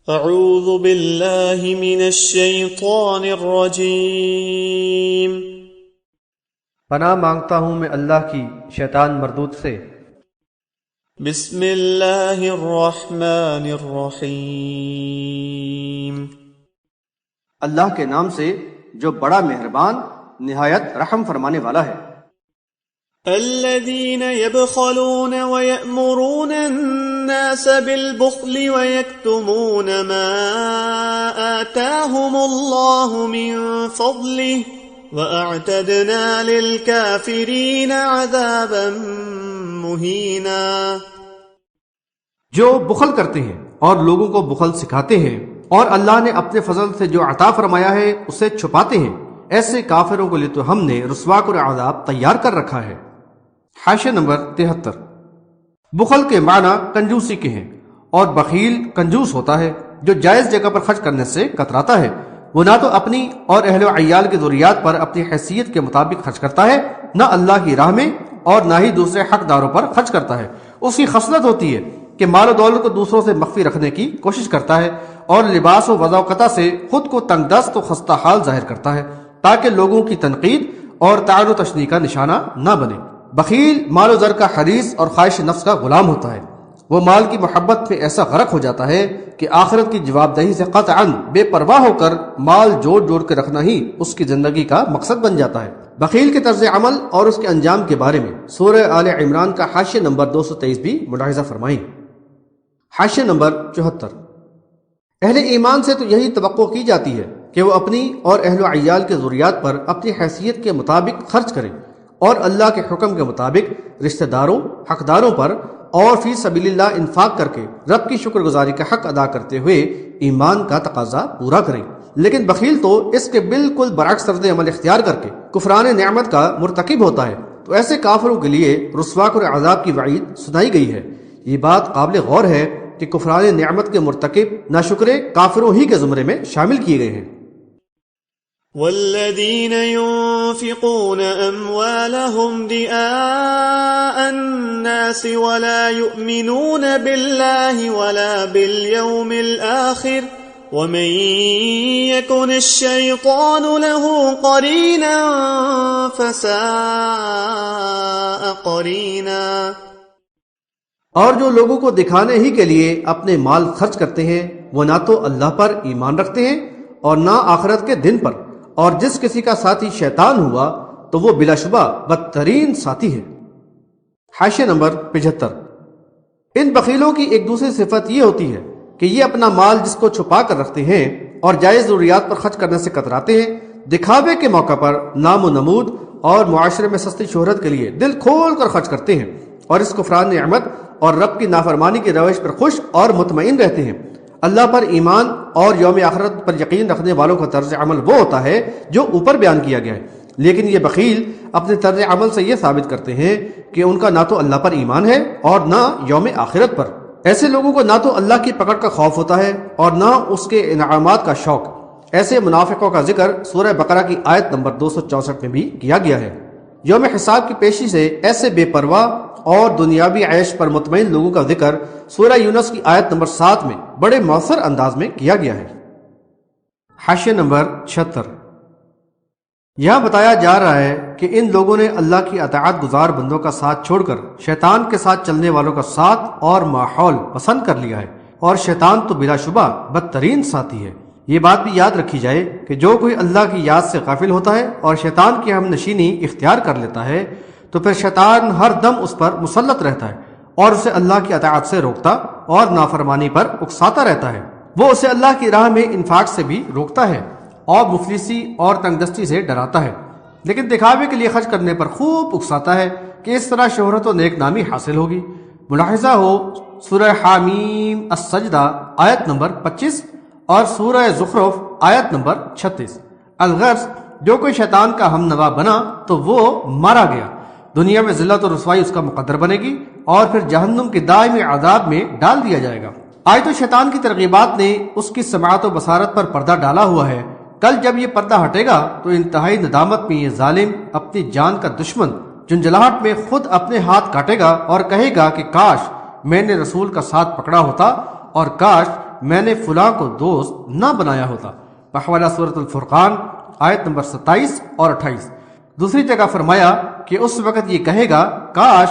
اعوذ باللہ من الشیطان الرجیم۔ پناہ مانگتا ہوں میں اللہ کی شیطان مردود سے۔ بسم اللہ الرحمن الرحیم۔ اللہ کے نام سے جو بڑا مہربان نہایت رحم فرمانے والا ہے۔ الذین یبخلون ویأمرون الناس بالبخل ویکتمون ما آتاهم اللہ من فضلہ وَأَعْتَدْنَا لِلْكَافِرِينَ عَذَابًا مُهِينًا۔ جو بخل کرتے ہیں اور لوگوں کو بخل سکھاتے ہیں اور اللہ نے اپنے فضل سے جو عطا فرمایا ہے اسے چھپاتے ہیں، ایسے کافروں کے لیے تو ہم نے رسوا کر عذاب تیار کر رکھا ہے۔ حاشیہ نمبر 73۔ بخل کے معنی کنجوسی کے ہیں، اور بخیل کنجوس ہوتا ہے جو جائز جگہ پر خرچ کرنے سے کتراتا ہے۔ وہ نہ تو اپنی اور اہل و عیال کی ضروریات پر اپنی حیثیت کے مطابق خرچ کرتا ہے، نہ اللہ کی راہ میں، اور نہ ہی دوسرے حقداروں پر خرچ کرتا ہے۔ اس کی خصلت ہوتی ہے کہ مال و دولت کو دوسروں سے مخفی رکھنے کی کوشش کرتا ہے، اور لباس و وضاقتہ سے خود کو تنگ دست و خستہ حال ظاہر کرتا ہے تاکہ لوگوں کی تنقید اور طعن و تشنیع کا نشانہ نہ بنے۔ بخیل مال و زر کا حریص اور خواہش نفس کا غلام ہوتا ہے۔ وہ مال کی محبت میں ایسا غرق ہو جاتا ہے کہ آخرت کی جواب دہی سے قطعاً بے پرواہ ہو کر مال جوڑ جوڑ کے رکھنا ہی اس کی زندگی کا مقصد بن جاتا ہے۔ بخیل کے طرز عمل اور اس کے انجام کے بارے میں سورہ آل عمران کا حاشیہ نمبر 223 بھی ملاحظہ فرمائیں۔ حاشیہ نمبر 74۔ اہل ایمان سے تو یہی توقع کی جاتی ہے کہ وہ اپنی اور اہل و عیال کے ضروریات پر اپنی حیثیت کے مطابق خرچ کریں، اور اللہ کے حکم کے مطابق رشتہ داروں، حقداروں پر اور فی سبیل اللہ انفاق کر کے رب کی شکر گزاری کا حق ادا کرتے ہوئے ایمان کا تقاضا پورا کریں۔ لیکن بخیل تو اس کے بالکل برعکس طرز عمل اختیار کر کے کفران نعمت کا مرتکب ہوتا ہے، تو ایسے کافروں کے لیے رسوا اور عذاب کی وعید سنائی گئی ہے۔ یہ بات قابل غور ہے کہ کفران نعمت کے مرتکب ناشکرے کافروں ہی کے زمرے میں شامل کیے گئے ہیں۔ والذین ينفقون أموالهم رئاء الناس ولا يؤمنون بالله ولا باليوم الآخر ومن يكن الشيطان له قرينا فساء قرينا۔ اور جو لوگوں کو دکھانے ہی کے لیے اپنے مال خرچ کرتے ہیں، وہ نہ تو اللہ پر ایمان رکھتے ہیں اور نہ آخرت کے دن پر، اور جس کسی کا ساتھی شیطان ہوا تو وہ بلا شبہ بدترین ساتھی ہے۔ حاشیہ نمبر 75۔ ان بخیلوں کی ایک دوسری صفت یہ ہوتی ہے کہ یہ اپنا مال جس کو چھپا کر رکھتے ہیں اور جائز ضروریات پر خرچ کرنے سے کتراتے ہیں، دکھاوے کے موقع پر نام و نمود اور معاشرے میں سستی شہرت کے لیے دل کھول کر خرچ کرتے ہیں، اور اس کفران نعمت اور رب کی نافرمانی کی روش پر خوش اور مطمئن رہتے ہیں۔ اللہ پر ایمان اور یوم آخرت پر یقین رکھنے والوں کا طرز عمل وہ ہوتا ہے جو اوپر بیان کیا گیا ہے، لیکن یہ بخیل اپنے طرز عمل سے یہ ثابت کرتے ہیں کہ ان کا نہ تو اللہ پر ایمان ہے اور نہ یوم آخرت پر۔ ایسے لوگوں کو نہ تو اللہ کی پکڑ کا خوف ہوتا ہے اور نہ اس کے انعامات کا شوق۔ ایسے منافقوں کا ذکر سورہ بقرہ کی آیت نمبر 264 میں بھی کیا گیا ہے۔ یوم حساب کی پیشی سے ایسے بے پرواہ اور دنیاوی عیش پر مطمئن لوگوں کا ذکر سورہ یونس کی آیت نمبر 7 میں بڑے مؤثر انداز میں کیا گیا ہے۔ حاشیہ نمبر 76۔ یہاں بتایا جا رہا ہے کہ ان لوگوں نے اللہ کی اطاعت گزار بندوں کا ساتھ چھوڑ کر شیطان کے ساتھ چلنے والوں کا ساتھ اور ماحول پسند کر لیا ہے، اور شیطان تو بلا شبہ بدترین ساتھی ہے۔ یہ بات بھی یاد رکھی جائے کہ جو کوئی اللہ کی یاد سے غافل ہوتا ہے اور شیطان کی ہم نشینی اختیار کر لیتا ہے تو پھر شیطان ہر دم اس پر مسلط رہتا ہے اور اسے اللہ کی اطاعت سے روکتا اور نافرمانی پر اکساتا رہتا ہے۔ وہ اسے اللہ کی راہ میں انفاق سے بھی روکتا ہے اور مفلسی اور تنگ دستی سے ڈراتا ہے، لیکن دکھاوے کے لیے خرچ کرنے پر خوب اکساتا ہے کہ اس طرح شہرت و نیک نامی حاصل ہوگی۔ ملاحظہ ہو سورہ حامیم السجدہ آیت نمبر 25 اور سورہ زخرف آیت نمبر 36۔ الغرض جو کوئی شیطان کا ہم نوا بنا تو وہ مارا گیا، دنیا میں ذلت و رسوائی اس کا مقدر بنے گی اور پھر جہنم کے دائمی عذاب میں ڈال دیا جائے گا۔ آج تو شیطان کی ترغیبات نے اس کی سماعت و بصارت پر پردہ ڈالا ہوا ہے، کل جب یہ پردہ ہٹے گا تو انتہائی ندامت میں یہ ظالم اپنی جان کا دشمن جنجلاہٹ میں خود اپنے ہاتھ کاٹے گا اور کہے گا کہ کاش میں نے رسول کا ساتھ پکڑا ہوتا اور کاش میں نے فلاں کو دوست نہ بنایا ہوتا۔ بحوالہ سورۃ الفرقان آیت نمبر 27 اور 28۔ دوسری جگہ فرمایا کہ اس وقت یہ کہے گا کاش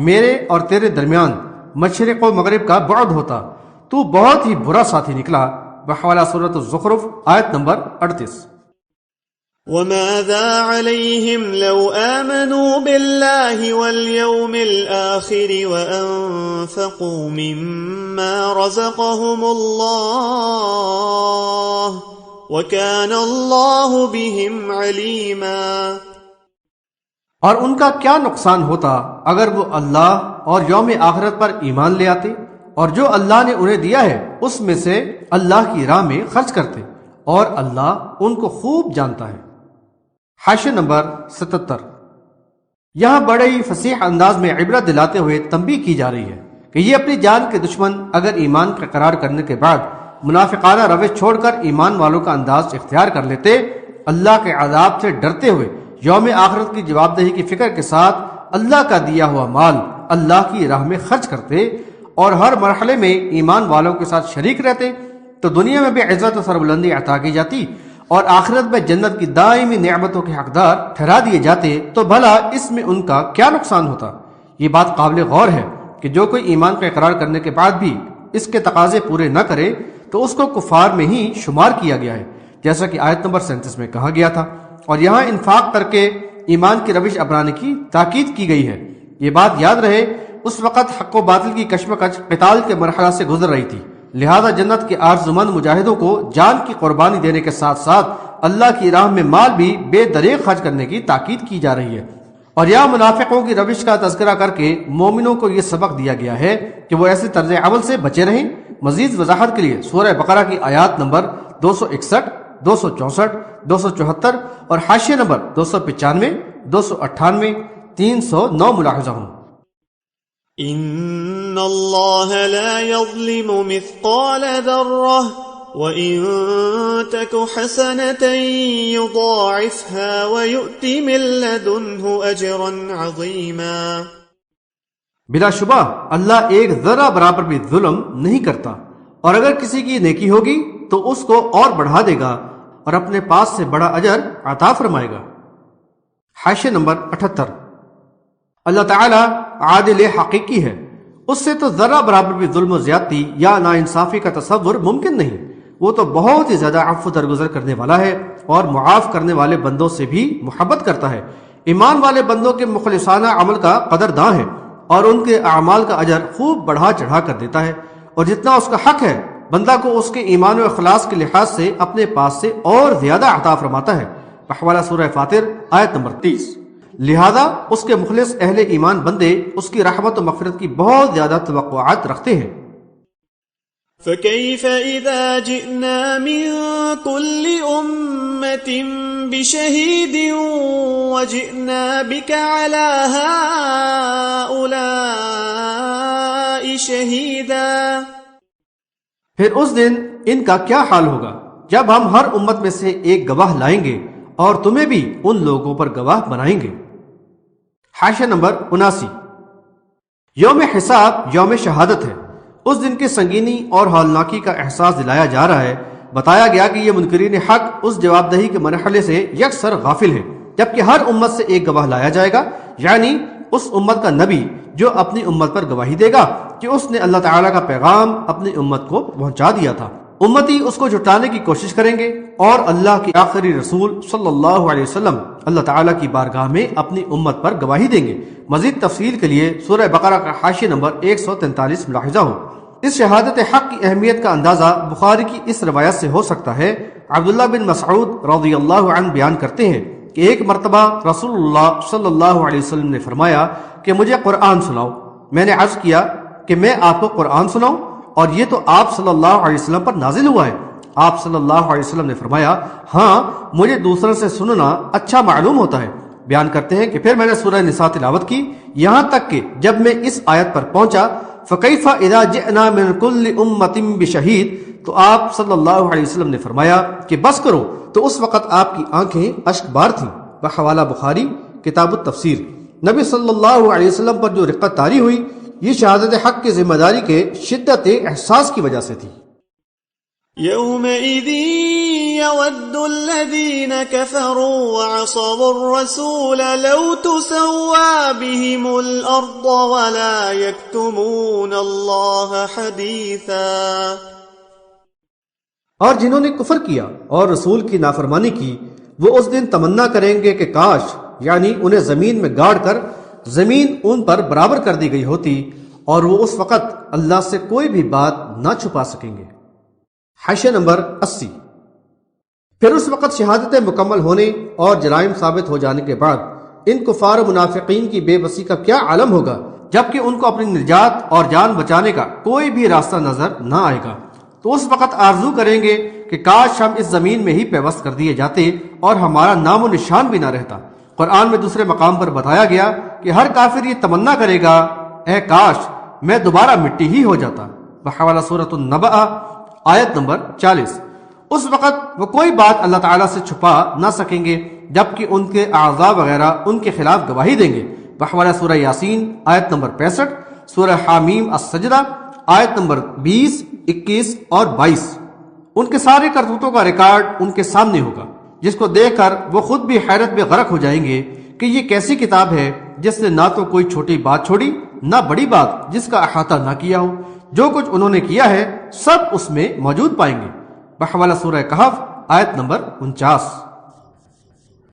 میرے اور تیرے درمیان مشرق و مغرب کا بعد ہوتا، تو بہت ہی برا ساتھی نکلا۔ بحوالہ سورۃ الزخرف آیت نمبر 38۔ وماذا عليهم لو آمنوا بالله واليوم الآخر وأنفقوا مما رزقهم الله وكان الله بهم عليما۔ اور ان کا کیا نقصان ہوتا اگر وہ اللہ اور یوم آخرت پر ایمان لے آتے اور جو اللہ نے انہیں دیا ہے اس میں سے اللہ کی راہ میں خرچ کرتے، اور اللہ ان کو خوب جانتا ہے۔ حاشیہ نمبر 77۔ یہاں بڑے ہی فصیح انداز میں عبرت دلاتے ہوئے تنبیہ کی جا رہی ہے کہ یہ اپنی جان کے دشمن اگر ایمان کا اقرار کرنے کے بعد منافقانہ روش چھوڑ کر ایمان والوں کا انداز اختیار کر لیتے، اللہ کے عذاب سے ڈرتے ہوئے یوم آخرت کی جواب دہی کی فکر کے ساتھ اللہ کا دیا ہوا مال اللہ کی راہ میں خرچ کرتے اور ہر مرحلے میں ایمان والوں کے ساتھ شریک رہتے، تو دنیا میں بھی عزت و سربلندی عطا کی جاتی اور آخرت میں جنت کی دائمی نعمتوں کے حقدار ٹھہرا دیے جاتے، تو بھلا اس میں ان کا کیا نقصان ہوتا؟ یہ بات قابل غور ہے کہ جو کوئی ایمان کا اقرار کرنے کے بعد بھی اس کے تقاضے پورے نہ کرے تو اس کو کفار میں ہی شمار کیا گیا ہے، جیسا کہ آیت نمبر 37 میں کہا گیا تھا۔ اور یہاں انفاق کر کے ایمان کی روش اپنانے کی تاکید کی گئی ہے۔ یہ بات یاد رہے اس وقت حق و باطل کی کشمکش قتال کے مرحلہ سے گزر رہی تھی، لہذا جنت کے آرزومند مجاہدوں کو جان کی قربانی دینے کے ساتھ ساتھ اللہ کی راہ میں مال بھی بے دریغ خرچ کرنے کی تاکید کی جا رہی ہے۔ اور یہاں منافقوں کی روش کا تذکرہ کر کے مومنوں کو یہ سبق دیا گیا ہے کہ وہ ایسے طرز عمل سے بچے رہیں۔ مزید وضاحت کے لیے سورہ بقرہ کی آیات نمبر 261، 264، 274 اور حاشیہ نمبر 295، 298، 309 ملاحظہ ہوں۔ ان اللہ لا يظلم مثقال ذرة وإن تك حسنة يضاعفها ويؤت من لدنه أجرا عظيما۔ بلا شبہ اللہ ایک ذرہ برابر بھی ظلم نہیں کرتا، اور اگر کسی کی نیکی ہوگی تو اس کو اور بڑھا دے گا اور اپنے پاس سے بڑا اجر عطا فرمائے گا۔ حاشیہ نمبر 78۔ اللہ تعالیٰ عادل حقیقی ہے، اس سے تو ذرہ برابر بھی ظلم و زیادتی یا ناانصافی کا تصور ممکن نہیں۔ وہ تو بہت ہی زیادہ عفو درگزر کرنے والا ہے اور معاف کرنے والے بندوں سے بھی محبت کرتا ہے۔ ایمان والے بندوں کے مخلصانہ عمل کا قدرداں ہے اور ان کے اعمال کا اجر خوب بڑھا چڑھا کر دیتا ہے، اور جتنا اس کا حق ہے بندہ کو اس کے ایمان و اخلاص کے لحاظ سے اپنے پاس سے اور زیادہ عطا فرماتا ہے۔ بحوالہ سورہ فاطر آیت نمبر 30۔ لہذا اس کے مخلص اہل ایمان بندے اس کی رحمت و مغفرت کی بہت زیادہ توقعات رکھتے ہیں۔ فَكَيْفَ إِذَا جِئْنَا مِن كُلِّ أُمَّةٍ بِشَهِيدٍ وَجِئْنَا بِكَ عَلَى هَؤُلَاءِ شَهِيدًا۔ پھر اس دن ان کا کیا حال ہوگا جب ہم ہر امت میں سے ایک گواہ لائیں گے اور تمہیں بھی ان لوگوں پر گواہ بنائیں گے۔ حاشیہ نمبر 79۔ یوم حساب یوم شہادت ہے، اس دن کی سنگینی اور ہولناکی کا احساس دلایا جا رہا ہے۔ بتایا گیا کہ یہ منکرین حق اس جواب دہی کے مرحلے سے یکسر غافل ہیں، جبکہ ہر امت سے ایک گواہ لایا جائے گا، یعنی اس امت کا نبی جو اپنی امت پر گواہی دے گا کہ اس نے اللہ تعالیٰ کا پیغام اپنی امت کو پہنچا دیا تھا۔ امتی اس کو جھٹلانے کی کوشش کریں گے اور اللہ کے آخری رسول صلی اللہ علیہ وسلم اللہ تعالیٰ کی بارگاہ میں اپنی امت پر گواہی دیں گے۔ مزید تفصیل کے لیے سورہ بقرہ کا حاشیہ نمبر 143 ملاحظہ ہو۔ اس شہادت حق کی اہمیت کا اندازہ بخاری کی اس روایت سے ہو سکتا ہے۔ عبداللہ بن مسعود رضی اللہ عنہ بیان کرتے ہیں کہ ایک مرتبہ رسول اللہ صلی اللہ علیہ وسلم نے فرمایا کہ مجھے قرآن سناؤ۔ میں نے عرض کیا کہ میں آپ کو قرآن سناؤں، اور یہ تو آپ صلی اللہ علیہ وسلم پر نازل ہوا ہے۔ آپ صلی اللہ علیہ وسلم نے فرمایا ہاں، مجھے دوسروں سے سننا اچھا معلوم ہوتا ہے۔ بیان کرتے ہیں کہ پھر میں نے سورہ نساء تلاوت کی، یہاں تک کہ جب میں اس آیت پر پہنچا فَكَيْفَ إِذَا جِئْنَا مِنْ كُلِّ أُمَّةٍ بِشَهِيدٍ، تو آپ صلی اللہ علیہ وسلم نے فرمایا کہ بس کرو، تو اس وقت آپ کی آنکھیں اشک بار تھیں۔ بحوالہ بخاری کتاب التفسیر۔ نبی صلی اللہ علیہ وسلم پر جو رقت طاری ہوئی، یہ شہادت حق کی ذمہ داری کے شدت احساس کی وجہ سے تھی۔ يومئذ يود الذين كفروا وعصوا الرسول لو تسوى بهم الأرض ولا يكتمون الله حديثا۔ اور جنہوں نے کفر کیا اور رسول کی نافرمانی کی وہ اس دن تمنا کریں گے کہ کاش یعنی انہیں زمین میں گاڑ کر زمین ان پر برابر کر دی گئی ہوتی اور وہ اس وقت اللہ سے کوئی بھی بات نہ چھپا سکیں گے۔ حاشیہ نمبر 80۔ پھر اس وقت شہادتیں مکمل ہونے اور جرائم ثابت ہو جانے کے بعد ان کفار و منافقین کی بے بسی کا کیا عالم ہوگا جبکہ ان کو اپنی نجات اور جان بچانے کا کوئی بھی راستہ نظر نہ آئے گا، تو اس وقت آرزو کریں گے کہ کاش ہم اس زمین میں ہی پیوست کر دیے جاتے اور ہمارا نام و نشان بھی نہ رہتا۔ قرآن میں دوسرے مقام پر بتایا گیا کہ ہر کافر یہ تمنا کرے گا اے کاش میں دوبارہ مٹی ہی ہو جاتا، بحوالہ سورۃ النبأ آیت نمبر 40۔ اس وقت وہ کوئی بات اللہ تعالیٰ سے چھپا نہ سکیں گے جبکہ ان کے اعضاء وغیرہ ان کے خلاف گواہی دیں گے، بحوالہ سورہ یاسین آیت نمبر 65، سورہ حامیم السجدہ آیت نمبر 20، 21 اور 22۔ ان کے سارے کرتوتوں کا ریکارڈ ان کے سامنے ہوگا جس کو دیکھ کر وہ خود بھی حیرت میں غرق ہو جائیں گے کہ یہ کیسی کتاب ہے جس نے نہ تو کوئی چھوٹی بات چھوڑی نہ بڑی بات جس کا احاطہ نہ کیا ہو، جو کچھ انہوں نے کیا ہے سب اس میں موجود پائیں گے، بحوالہ سورہ کہف آیت نمبر 49۔